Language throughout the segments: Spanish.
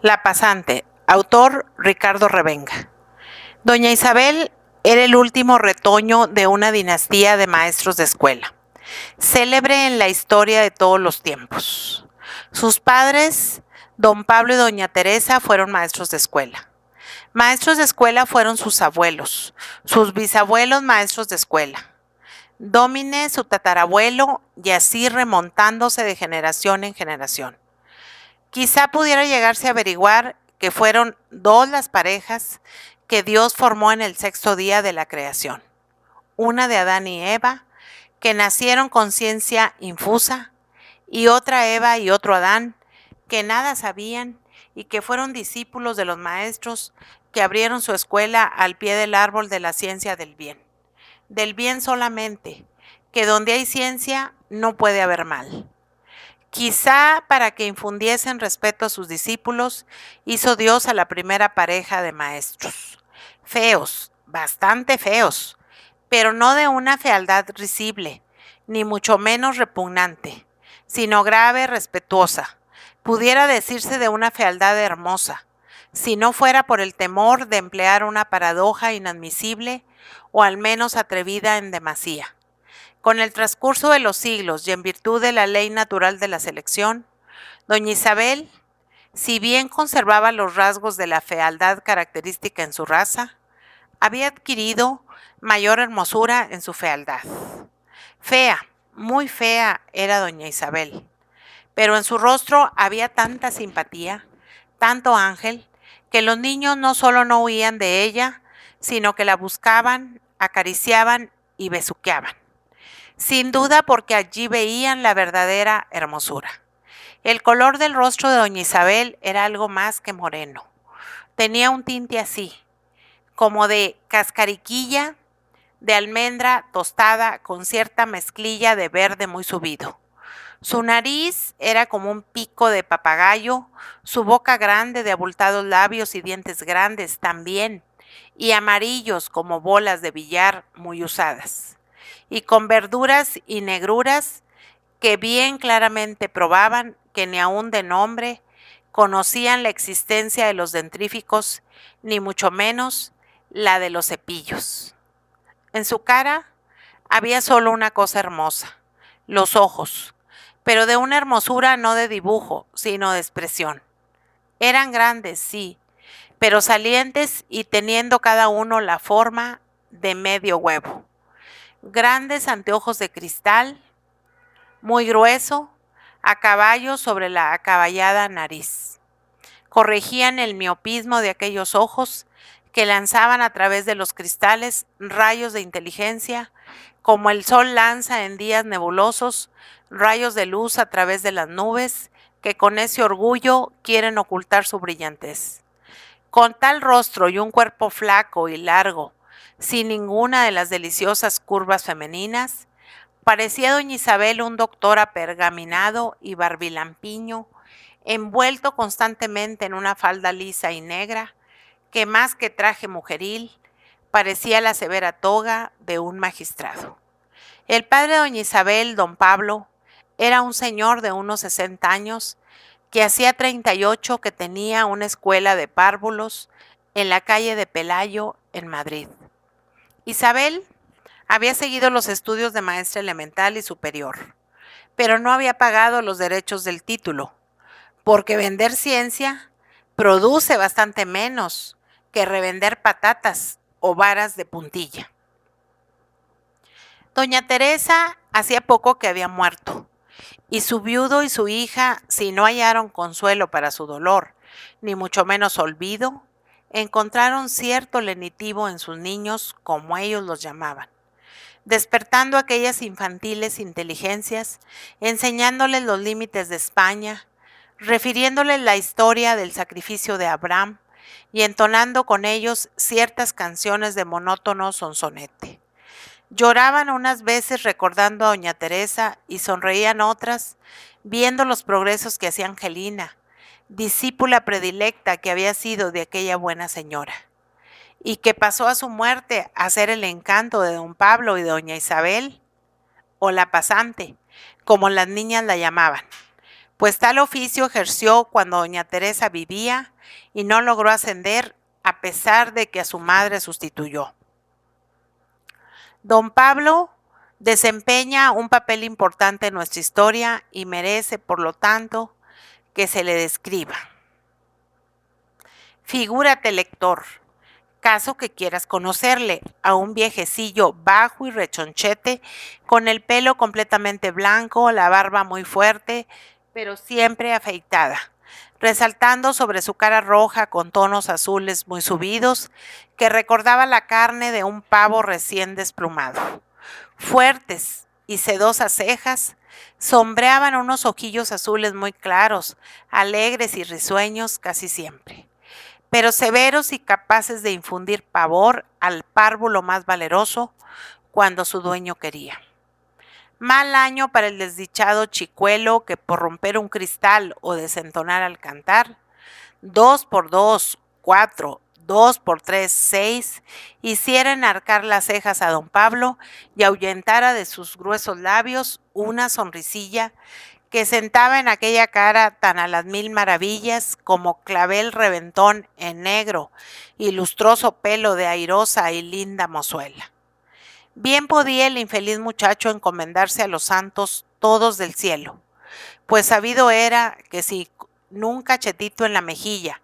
La pasante, autor Ricardo Revenga. Doña Isabel era el último retoño de una dinastía de maestros de escuela, célebre en la historia de todos los tiempos. Sus padres, don Pablo y doña Teresa, fueron maestros de escuela. Maestros de escuela fueron sus abuelos, sus bisabuelos maestros de escuela. Domine, su tatarabuelo, y así remontándose de generación en generación. Quizá pudiera llegarse a averiguar que fueron dos las parejas que Dios formó en el sexto día de la creación. Una de Adán y Eva, que nacieron con ciencia infusa, y otra Eva y otro Adán, que nada sabían y que fueron discípulos de los maestros que abrieron su escuela al pie del árbol de la ciencia del bien solamente, que donde hay ciencia no puede haber mal. Quizá para que infundiesen respeto a sus discípulos, hizo Dios a la primera pareja de maestros. Feos, bastante feos, pero no de una fealdad risible, ni mucho menos repugnante, sino grave, respetuosa. Pudiera decirse de una fealdad hermosa, si no fuera por el temor de emplear una paradoja inadmisible o al menos atrevida en demasía. Con el transcurso de los siglos y en virtud de la ley natural de la selección, doña Isabel, si bien conservaba los rasgos de la fealdad característica en su raza, había adquirido mayor hermosura en su fealdad. Fea, muy fea era doña Isabel, pero en su rostro había tanta simpatía, tanto ángel, que los niños no solo no huían de ella, sino que la buscaban, acariciaban y besuqueaban. Sin duda porque allí veían la verdadera hermosura. El color del rostro de doña Isabel era algo más que moreno. Tenía un tinte así, como de cascariquilla, de almendra tostada con cierta mezclilla de verde muy subido. Su nariz era como un pico de papagayo, su boca grande de abultados labios y dientes grandes también, y amarillos como bolas de billar muy usadas, y con verduras y negruras que bien claramente probaban que ni aun de nombre conocían la existencia de los dentríficos, ni mucho menos la de los cepillos. En su cara había solo una cosa hermosa, los ojos, pero de una hermosura no de dibujo, sino de expresión. Eran grandes, sí, pero salientes y teniendo cada uno la forma de medio huevo. Grandes anteojos de cristal, muy grueso, a caballo sobre la acaballada nariz. Corregían el miopismo de aquellos ojos que lanzaban a través de los cristales rayos de inteligencia, como el sol lanza en días nebulosos rayos de luz a través de las nubes, que con ese orgullo quieren ocultar su brillantez. Con tal rostro y un cuerpo flaco y largo, sin ninguna de las deliciosas curvas femeninas, parecía doña Isabel un doctor apergaminado y barbilampiño, envuelto constantemente en una falda lisa y negra, que más que traje mujeril, parecía la severa toga de un magistrado. El padre de doña Isabel, don Pablo, era un señor de unos 60 años, que hacía 38 que tenía una escuela de párvulos en la calle de Pelayo, en Madrid. Isabel había seguido los estudios de maestra elemental y superior, pero no había pagado los derechos del título, porque vender ciencia produce bastante menos que revender patatas o varas de puntilla. Doña Teresa hacía poco que había muerto, y su viudo y su hija, si no hallaron consuelo para su dolor, ni mucho menos olvido, encontraron cierto lenitivo en sus niños, como ellos los llamaban, despertando aquellas infantiles inteligencias, enseñándoles los límites de España, refiriéndoles la historia del sacrificio de Abraham y entonando con ellos ciertas canciones de monótono sonsonete. Lloraban unas veces recordando a doña Teresa y sonreían otras viendo los progresos que hacía Angelina, discípula predilecta que había sido de aquella buena señora, y que pasó a su muerte a ser el encanto de don Pablo y de doña Isabel, o la pasante, como las niñas la llamaban, pues tal oficio ejerció cuando doña Teresa vivía y no logró ascender a pesar de que a su madre sustituyó. Don Pablo desempeña un papel importante en nuestra historia y merece, por lo tanto, que se le describa. Figúrate, lector, caso que quieras conocerle, a un viejecillo bajo y rechonchete, con el pelo completamente blanco, la barba muy fuerte, pero siempre afeitada, resaltando sobre su cara roja con tonos azules muy subidos, que recordaba la carne de un pavo recién desplumado. Fuertes y sedosas cejas sombreaban unos ojillos azules muy claros, alegres y risueños casi siempre, pero severos y capaces de infundir pavor al párvulo más valeroso cuando su dueño quería. Mal año para el desdichado chicuelo que por romper un cristal o desentonar al cantar, 2 por 2, 4, 2 por 3, 6, hiciera enarcar las cejas a don Pablo y ahuyentara de sus gruesos labios una sonrisilla que sentaba en aquella cara tan a las mil maravillas como clavel reventón en negro y lustroso pelo de airosa y linda mozuela. Bien podía el infeliz muchacho encomendarse a los santos todos del cielo, pues sabido era que si un cachetito en la mejilla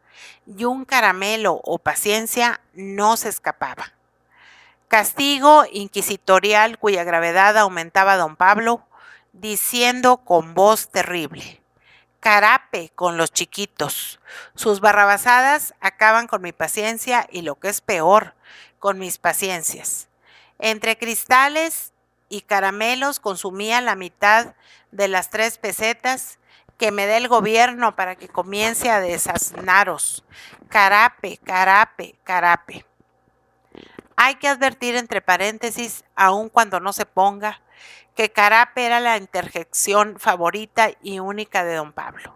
y un caramelo o paciencia no se escapaba. Castigo inquisitorial cuya gravedad aumentaba don Pablo, diciendo con voz terrible: Carape con los chiquitos. Sus barrabasadas acaban con mi paciencia y lo que es peor, con mis paciencias. Entre cristales y caramelos consumía la mitad de las 3 pesetas que me dé el gobierno para que comience a desaznaros. Carape, carape, carape. Hay que advertir entre paréntesis, aun cuando no se ponga, que carape era la interjección favorita y única de don Pablo.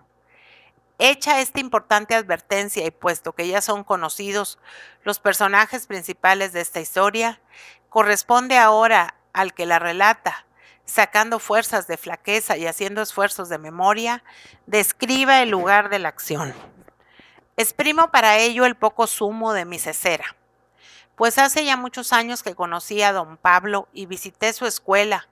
Hecha esta importante advertencia y puesto que ya son conocidos los personajes principales de esta historia, corresponde ahora al que la relata, sacando fuerzas de flaqueza y haciendo esfuerzos de memoria, describa el lugar de la acción. Exprimo para ello el poco zumo de mi cesera, pues hace ya muchos años que conocí a don Pablo y visité su escuela,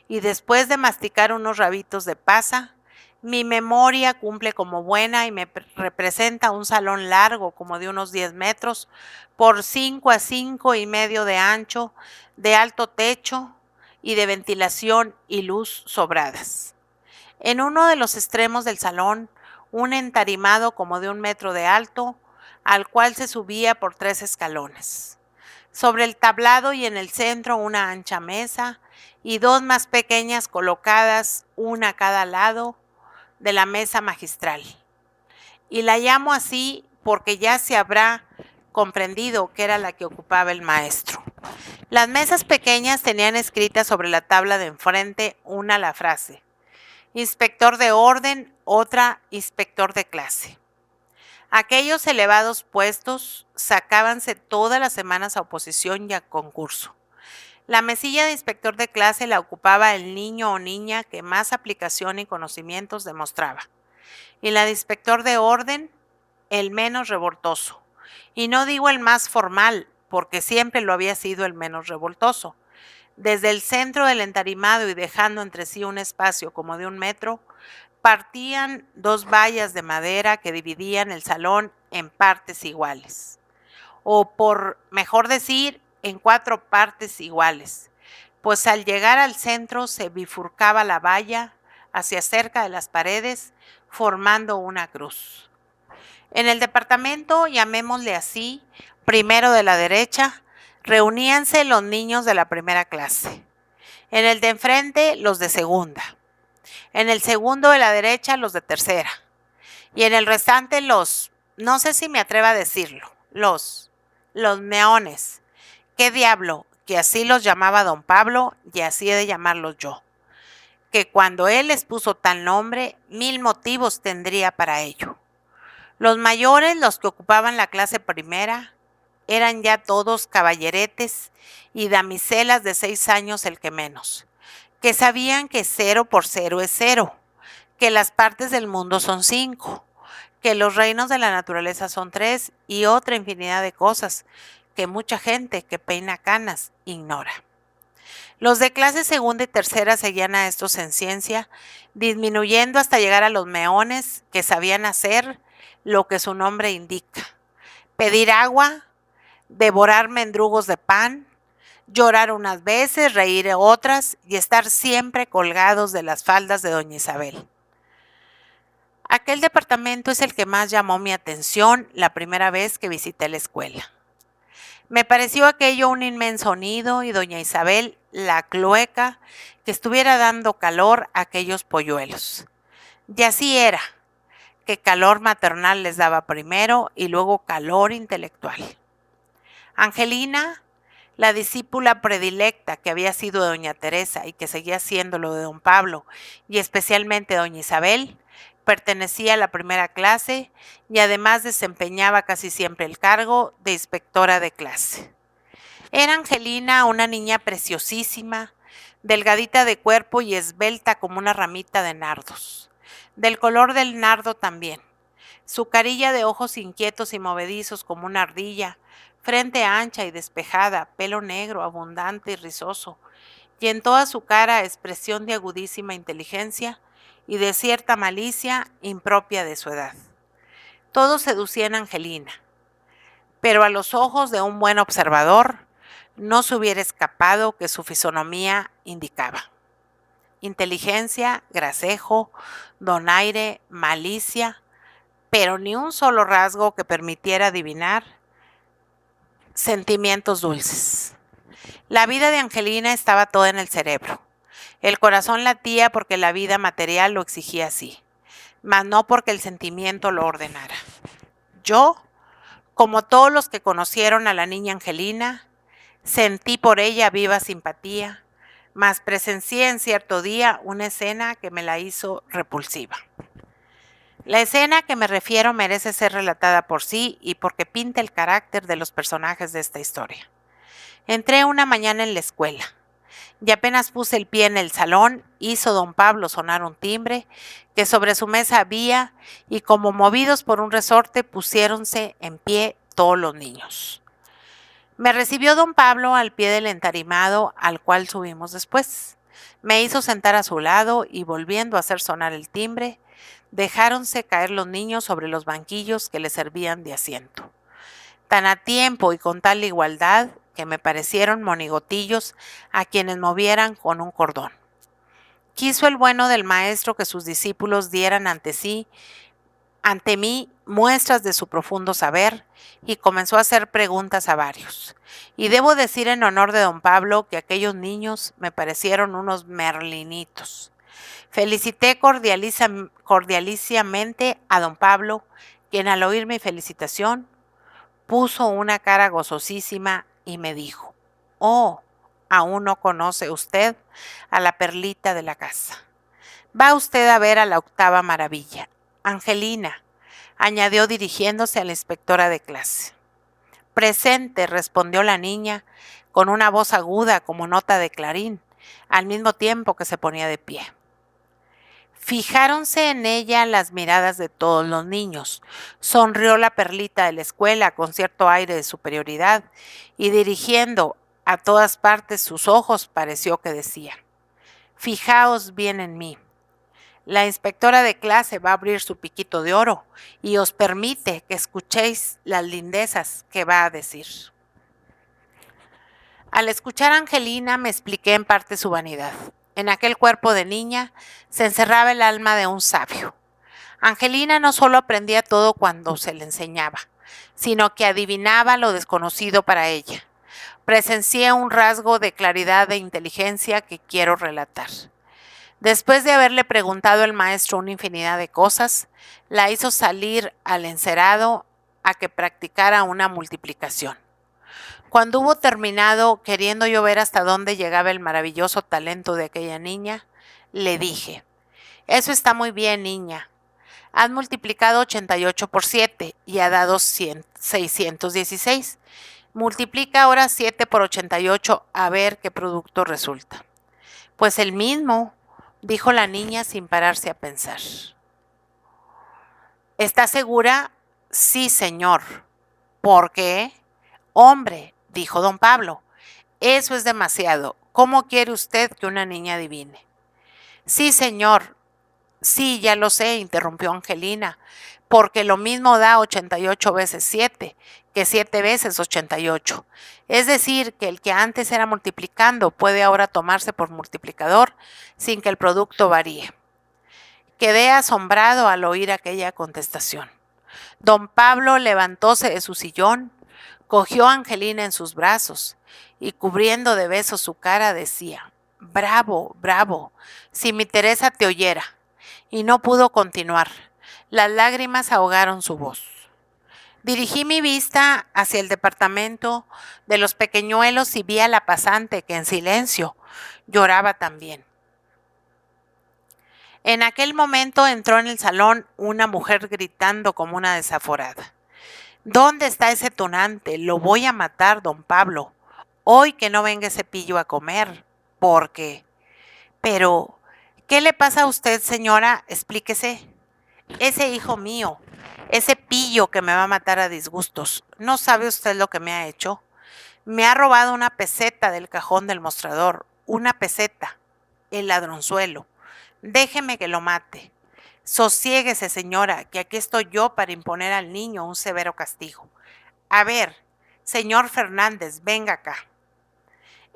y después de masticar unos rabitos de pasa, mi memoria cumple como buena y me representa un salón largo como de unos 10 metros por 5 a 5 y medio de ancho, de alto techo y de ventilación y luz sobradas. En uno de los extremos del salón, un entarimado como de 1 metro de alto, al cual se subía por 3 escalones. Sobre el tablado y en el centro una ancha mesa y 2 más pequeñas colocadas una a cada lado de la mesa magistral. Y la llamo así porque ya se habrá comprendido que era la que ocupaba el maestro. Las mesas pequeñas tenían escrita sobre la tabla de enfrente una la frase: inspector de orden, otra inspector de clase. Aquellos elevados puestos sacábanse todas las semanas a oposición y a concurso. La mesilla de inspector de clase la ocupaba el niño o niña que más aplicación y conocimientos demostraba, y la de inspector de orden, el menos revoltoso. Y no digo el más formal, porque siempre lo había sido el menos revoltoso. Desde el centro del entarimado y dejando entre sí un espacio como de 1 metro, partían 2 vallas de madera que dividían el salón en partes iguales, o por mejor decir, en 4 partes iguales, pues al llegar al centro se bifurcaba la valla hacia cerca de las paredes, formando una cruz. En el departamento, llamémosle así, primero de la derecha, reuníanse los niños de la primera clase. En el de enfrente, los de segunda. En el segundo de la derecha, los de tercera. Y en el restante, no sé si me atrevo a decirlo, los meones. ¿Qué diablo? Que así los llamaba don Pablo y así he de llamarlos yo. Que cuando él les puso tal nombre, 1000 motivos tendría para ello. Los mayores, los que ocupaban la clase primera, eran ya todos caballeretes y damiselas de 6 años el que menos, que sabían que 0 por 0 es 0, que las partes del mundo son 5, que los reinos de la naturaleza son 3 y otra infinidad de cosas que mucha gente que peina canas ignora. Los de clase segunda y tercera seguían a estos en ciencia, disminuyendo hasta llegar a los meones que sabían hacer lo que su nombre indica: pedir agua, devorar mendrugos de pan, llorar unas veces, reír otras y estar siempre colgados de las faldas de doña Isabel. Aquel departamento es el que más llamó mi atención la primera vez que visité la escuela. Me pareció aquello un inmenso nido y doña Isabel, la clueca, que estuviera dando calor a aquellos polluelos. Y así era, que calor maternal les daba primero y luego calor intelectual. Angelina, la discípula predilecta que había sido de doña Teresa y que seguía siendo lo de don Pablo y especialmente doña Isabel, pertenecía a la primera clase y además desempeñaba casi siempre el cargo de inspectora de clase. Era Angelina una niña preciosísima, delgadita de cuerpo y esbelta como una ramita de nardos, del color del nardo también. Su carilla de ojos inquietos y movedizos como una ardilla, frente ancha y despejada, pelo negro, abundante y rizoso, y en toda su cara expresión de agudísima inteligencia y de cierta malicia impropia de su edad. Todo seducía en Angelina, pero a los ojos de un buen observador no se hubiera escapado que su fisonomía indicaba: inteligencia, gracejo, donaire, malicia, pero ni un solo rasgo que permitiera adivinar sentimientos dulces. La vida de Angelina estaba toda en el cerebro. El corazón latía porque la vida material lo exigía así, mas no porque el sentimiento lo ordenara. Yo, como todos los que conocieron a la niña Angelina, sentí por ella viva simpatía, mas presencié en cierto día una escena que me la hizo repulsiva. La escena que me refiero merece ser relatada por sí y porque pinta el carácter de los personajes de esta historia. Entré una mañana en la escuela y apenas puse el pie en el salón, hizo don Pablo sonar un timbre que sobre su mesa había y como movidos por un resorte pusiéronse en pie todos los niños. Me recibió don Pablo al pie del entarimado al cual subimos después. Me hizo sentar a su lado y volviendo a hacer sonar el timbre, dejáronse caer los niños sobre los banquillos que les servían de asiento. Tan a tiempo y con tal igualdad que me parecieron monigotillos a quienes movieran con un cordón. Quiso el bueno del maestro que sus discípulos dieran ante mí, muestras de su profundo saber y comenzó a hacer preguntas a varios. Y debo decir en honor de don Pablo que aquellos niños me parecieron unos merlinitos. Felicité cordialísimamente a don Pablo, quien al oír mi felicitación puso una cara gozosísima y me dijo: «Oh, aún no conoce usted a la perlita de la casa. Va usted a ver a la octava maravilla, Angelina», añadió dirigiéndose a la inspectora de clase. «Presente», respondió la niña con una voz aguda como nota de clarín, al mismo tiempo que se ponía de pie. Fijáronse en ella las miradas de todos los niños. Sonrió la perlita de la escuela con cierto aire de superioridad y dirigiendo a todas partes sus ojos pareció que decía: «Fijaos bien en mí. La inspectora de clase va a abrir su piquito de oro y os permite que escuchéis las lindezas que va a decir». Al escuchar a Angelina me expliqué en parte su vanidad. En aquel cuerpo de niña se encerraba el alma de un sabio. Angelina no solo aprendía todo cuando se le enseñaba, sino que adivinaba lo desconocido para ella. Presencié un rasgo de claridad e inteligencia que quiero relatar. Después de haberle preguntado al maestro una infinidad de cosas, la hizo salir al encerado a que practicara una multiplicación. Cuando hubo terminado, queriendo yo ver hasta dónde llegaba el maravilloso talento de aquella niña, le dije: «Eso está muy bien, niña. Has multiplicado 88 por 7 y ha dado 616. Multiplica ahora 7 por 88 a ver qué producto resulta». «Pues el mismo», dijo la niña sin pararse a pensar. ¿Está segura? Sí, señor. ¿Por qué? Hombre, dijo don Pablo, eso es demasiado. ¿Cómo quiere usted que una niña adivine? Sí, señor. Sí, ya lo sé, interrumpió Angelina, porque lo mismo da 88 veces 7 que 7 veces 88. Es decir, que el que antes era multiplicando puede ahora tomarse por multiplicador sin que el producto varíe. Quedé asombrado al oír aquella contestación. Don Pablo levantóse de su sillón, cogió a Angelina en sus brazos y cubriendo de besos su cara decía, bravo, bravo, si mi Teresa te oyera. Y no pudo continuar. Las lágrimas ahogaron su voz. Dirigí mi vista hacia el departamento de los pequeñuelos y vi a la pasante que en silencio lloraba también. En aquel momento entró en el salón una mujer gritando como una desaforada. ¿Dónde está ese tunante? Lo voy a matar, don Pablo. Hoy que no venga ese pillo a comer. Porque... Pero... ¿Qué le pasa a usted, señora? Explíquese. Ese hijo mío, ese pillo que me va a matar a disgustos. ¿No sabe usted lo que me ha hecho? Me ha robado una peseta del cajón del mostrador. Una peseta. El ladronzuelo. Déjeme que lo mate. Sosiéguese, señora, que aquí estoy yo para imponer al niño un severo castigo. A ver, señor Fernández, venga acá.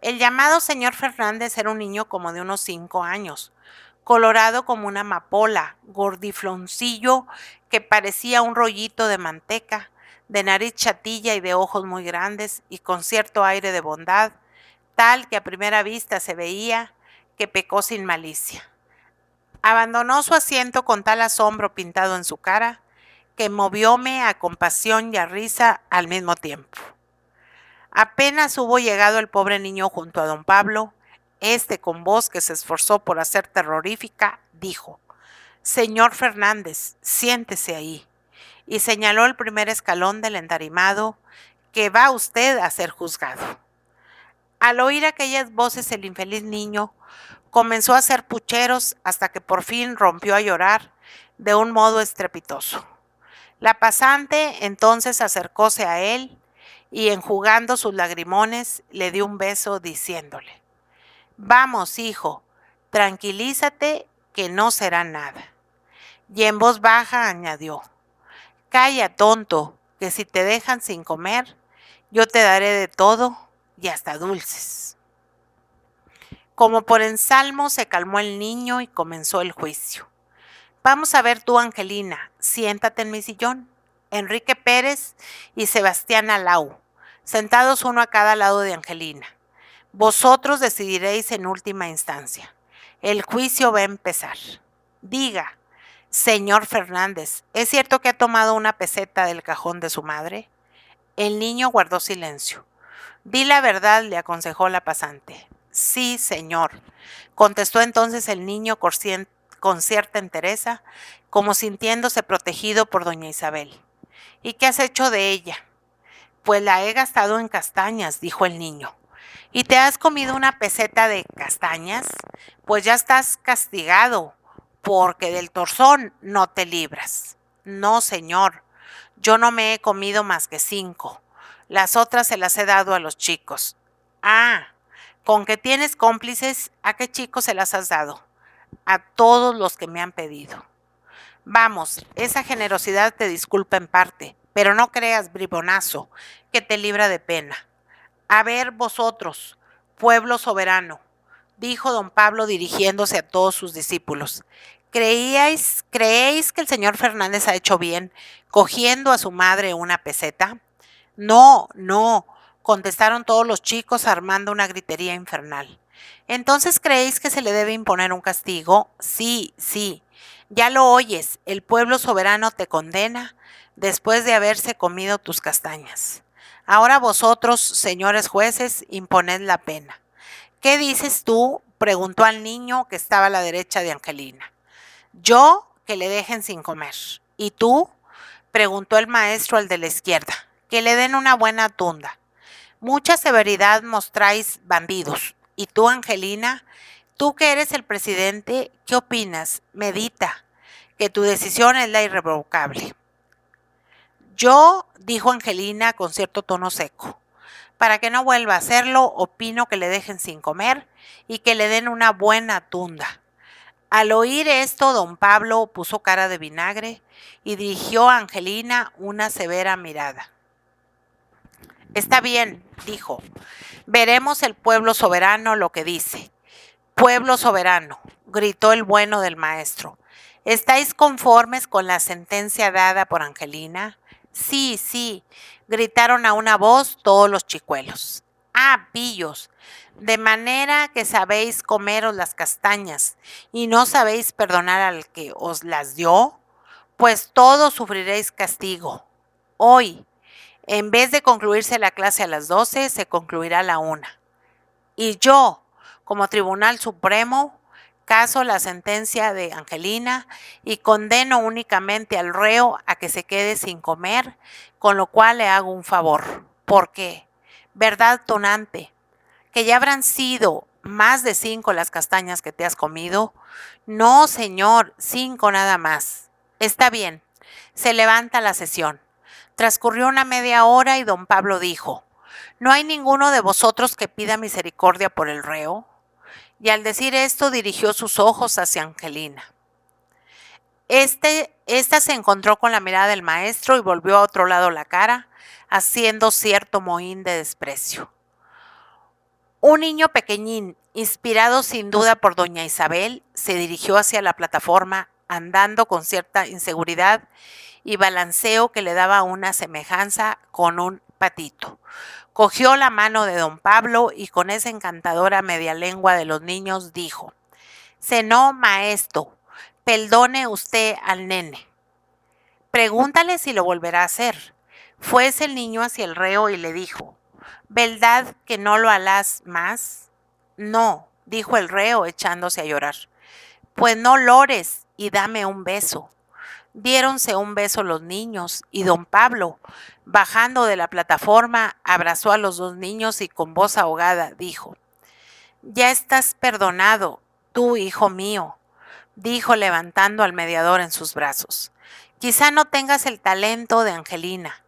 El llamado señor Fernández era un niño como de unos 5 años, colorado como una amapola, gordifloncillo que parecía un rollito de manteca, de nariz chatilla y de ojos muy grandes y con cierto aire de bondad, tal que a primera vista se veía que pecó sin malicia. Abandonó su asiento con tal asombro pintado en su cara que movióme a compasión y a risa al mismo tiempo. Apenas hubo llegado el pobre niño junto a don Pablo, con voz que se esforzó por hacer terrorífica, dijo, Señor Fernández, siéntese ahí, y señaló el primer escalón del entarimado, que va usted a ser juzgado. Al oír aquellas voces el infeliz niño comenzó a hacer pucheros hasta que por fin rompió a llorar de un modo estrepitoso. La pasante entonces acercóse a él y enjugando sus lagrimones le dio un beso diciéndole, vamos, hijo, tranquilízate que no será nada. Y en voz baja añadió, calla, tonto, que si te dejan sin comer, yo te daré de todo y hasta dulces. Como por ensalmo se calmó el niño y comenzó el juicio. Vamos a ver tú, Angelina, siéntate en mi sillón. Enrique Pérez y Sebastián Alau, sentados uno a cada lado de Angelina. Vosotros decidiréis en última instancia. El juicio va a empezar. Diga, señor Fernández, ¿es cierto que ha tomado una peseta del cajón de su madre? El niño guardó silencio. Di la verdad, le aconsejó la pasante. Sí, señor, contestó entonces el niño con cierta entereza, como sintiéndose protegido por doña Isabel. ¿Y qué has hecho de ella? Pues la he gastado en castañas, dijo el niño. ¿Y te has comido una peseta de castañas? Pues ya estás castigado, porque del torzón no te libras. No, señor, yo no me he comido más que 5. Las otras se las he dado a los chicos. Ah, con que tienes cómplices, ¿a qué chicos se las has dado? A todos los que me han pedido. Vamos, esa generosidad te disculpa en parte, pero no creas, bribonazo, que te libra de pena. A ver vosotros, pueblo soberano, dijo don Pablo dirigiéndose a todos sus discípulos. ¿Creéis que el señor Fernández ha hecho bien cogiendo a su madre una peseta? No, no, contestaron todos los chicos armando una gritería infernal. ¿Entonces creéis que se le debe imponer un castigo? Sí, sí. Ya lo oyes, el pueblo soberano te condena después de haberse comido tus castañas. Ahora vosotros, señores jueces, imponed la pena. ¿Qué dices tú? Preguntó al niño que estaba a la derecha de Angelina. Yo, que le dejen sin comer. ¿Y tú? Preguntó el maestro al de la izquierda. Que le den una buena tunda. Mucha severidad mostráis, bandidos. ¿Y tú, Angelina? Tú que eres el presidente, ¿qué opinas? Medita, que tu decisión es la irrevocable. Yo, dijo Angelina con cierto tono seco, para que no vuelva a hacerlo, opino que le dejen sin comer y que le den una buena tunda. Al oír esto, don Pablo puso cara de vinagre y dirigió a Angelina una severa mirada. Está bien, dijo, veremos el pueblo soberano lo que dice. Pueblo soberano, gritó el bueno del maestro. ¿Estáis conformes con la sentencia dada por Angelina? Sí, sí, gritaron a una voz todos los chicuelos. Ah, pillos, de manera que sabéis comeros las castañas y no sabéis perdonar al que os las dio, pues todos sufriréis castigo. Hoy, en vez de concluirse la clase a las 12, se concluirá a la 1. Y yo, como Tribunal Supremo, caso la sentencia de Angelina y condeno únicamente al reo a que se quede sin comer, con lo cual le hago un favor. Porque, verdad tonante, que ya habrán sido más de 5 las castañas que te has comido. No, señor, 5 nada más. Está bien, se levanta la sesión. Transcurrió una media hora y don Pablo dijo: ¿No hay ninguno de vosotros que pida misericordia por el reo? Y al decir esto dirigió sus ojos hacia Angelina. Esta se encontró con la mirada del maestro y volvió a otro lado la cara, haciendo cierto mohín de desprecio. Un niño pequeñín, inspirado sin duda por doña Isabel, se dirigió hacia la plataforma andando con cierta inseguridad y balanceo que le daba una semejanza con un patito. Cogió la mano de don Pablo y con esa encantadora media lengua de los niños dijo: «Senó, maestro, perdone usted al nene. Pregúntale si lo volverá a hacer». Fuese el niño hacia el reo y le dijo: «¿Verdad que no lo harás más?» «No», dijo el reo echándose a llorar. «Pues no lores y dame un beso». Diéronse un beso los niños y don Pablo, bajando de la plataforma, abrazó a los dos niños y con voz ahogada dijo: «Ya estás perdonado, tú, hijo mío», dijo levantando al mediador en sus brazos. «Quizá no tengas el talento de Angelina,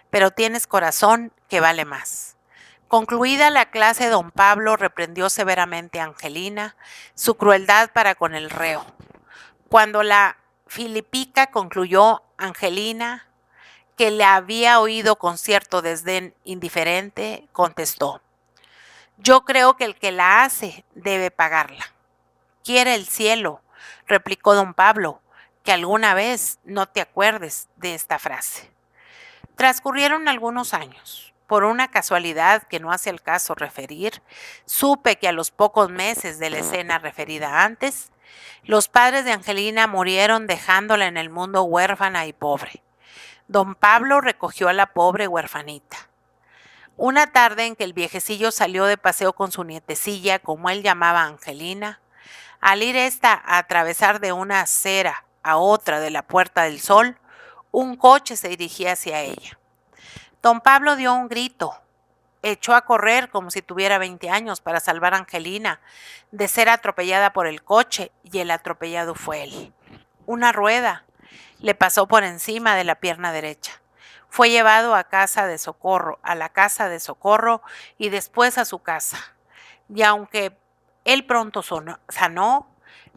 pero tienes corazón que vale más». Concluida la clase, don Pablo reprendió severamente a Angelina su crueldad para con el reo. Cuando la filipica concluyó, Angelina, que le había oído con cierto desdén indiferente, contestó: «Yo creo que el que la hace debe pagarla». «Quiere el cielo», replicó don Pablo, «que alguna vez no te acuerdes de esta frase». Transcurrieron algunos años. Por una casualidad que no hace el caso referir, supe que a los pocos meses de la escena referida antes, los padres de Angelina murieron dejándola en el mundo huérfana y pobre. Don Pablo recogió a la pobre huerfanita. Una tarde en que el viejecillo salió de paseo con su nietecilla, como él llamaba a Angelina, al ir ésta a atravesar de una acera a otra de la Puerta del Sol, un coche se dirigía hacia ella. Don Pablo dio un grito, echó a correr como si tuviera 20 años para salvar a Angelina de ser atropellada por el coche, y el atropellado fue él. Una rueda le pasó por encima de la pierna derecha. Fue llevado a la casa de socorro y después a su casa. Y aunque él pronto sanó,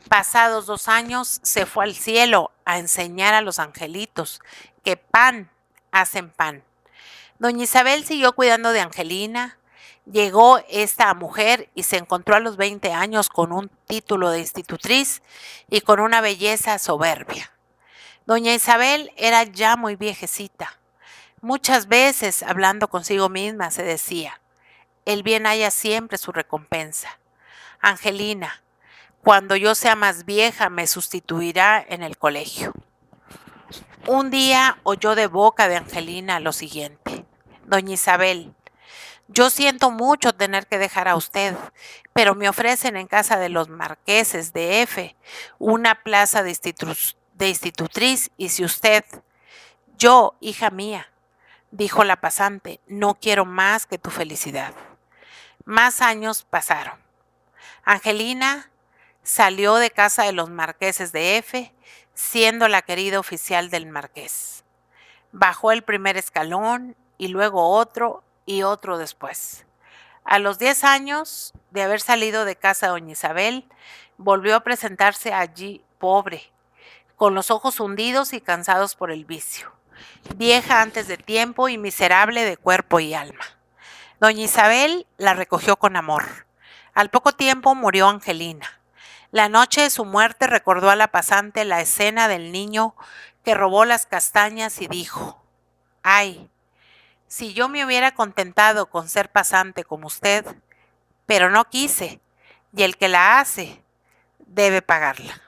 pasados 2 años se fue al cielo a enseñar a los angelitos que pan hacen pan. Doña Isabel siguió cuidando de Angelina. Llegó esta mujer y se encontró a los 20 años con un título de institutriz y con una belleza soberbia. Doña Isabel era ya muy viejecita. Muchas veces, hablando consigo misma, se decía: «El bien haya siempre su recompensa. Angelina, cuando yo sea más vieja, me sustituirá en el colegio». Un día oyó de boca de Angelina lo siguiente: «Doña Isabel, yo siento mucho tener que dejar a usted, pero me ofrecen en casa de los marqueses de F una plaza de institutriz y si usted...». «Yo, hija mía», dijo la pasante, «no quiero más que tu felicidad». Más años pasaron. Angelina Salió de casa de los marqueses de F, siendo la querida oficial del marqués. Bajó el primer escalón y luego otro y otro después. A los 10 años de haber salido de casa de doña Isabel, volvió a presentarse allí pobre, con los ojos hundidos y cansados por el vicio, vieja antes de tiempo y miserable de cuerpo y alma. Doña Isabel la recogió con amor. Al poco tiempo murió Angelina. La noche de su muerte recordó a la pasante la escena del niño que robó las castañas y dijo: «Ay, si yo me hubiera contentado con ser pasante como usted, pero no quise, y el que la hace debe pagarla».